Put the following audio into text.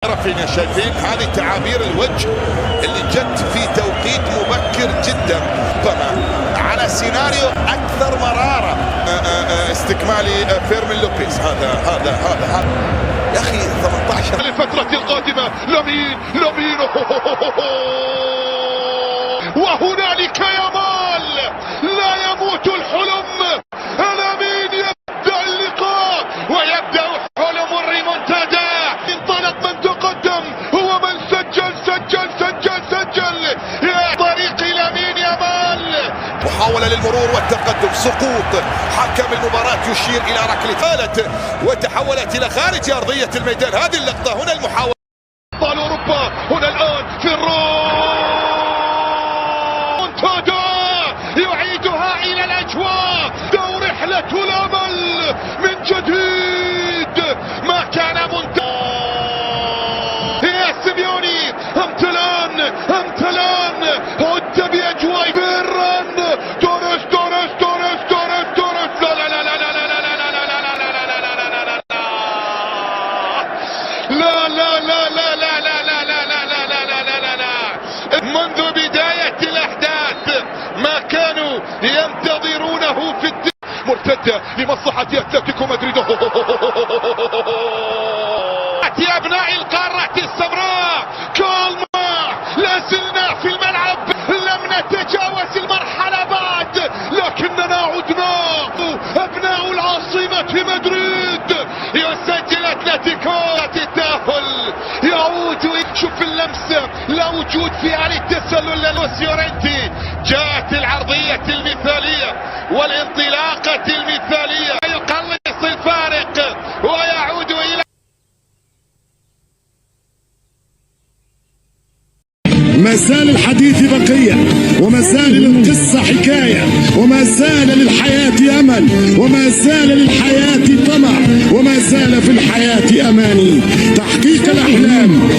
رافينيا شايفين هذه تعابير الوجه اللي جت في توقيت مبكر جدا، ربما على سيناريو اكثر مراره استكمالي فيرمين لوبيز. هذا يا اخي 18 للفترة القادمة. لامين وهنالك يامال، لا يموت الحلم. لامين يبدأ اللقاء ويبدأ حلم الريمونتادا. انطلق من تقدم، هو من سجل يا طريق لامين يامال. محاولة للمرور والتقدم، سقوط حكم المباراة يشير إلى ركلة ثالث وتحولت إلى خارج أرضية الميدان. هذه اللقطة هنا المحاولة. أبطال أوروبا هنا الآن في الريمونتادا يعيدها إلى الأجواء. رحلة الأمل من جديد، ما كان منتهى. يا سيميوني امتلان عد بأجواء فيران. توريس لا منذ بداية الأحداث ما كانوا ينتظرونه في مرتدة لمصلحة أتلتيكو مدريد. يا أبناء القارة السمراء كالما، لا زلنا في الملعب، لم نتجاوز المرحلة بعد، لكننا عدنا. أبناء العاصمة مدريد يسجل أتلتيكو. التأهل يعود. شوف اللمسة، لا وجود في آلة التسلل للوسيورنتي. جاءت العرضية المثالية والانطلاقة المثالية، يقلص الفارق ويعود إلى. ما زال الحديث بقية، وما زال للقصة حكاية، وما زال للحياة أمل، وما زال للحياة طمع، وما زال في الحياة أماني. تحقيق الأحلام.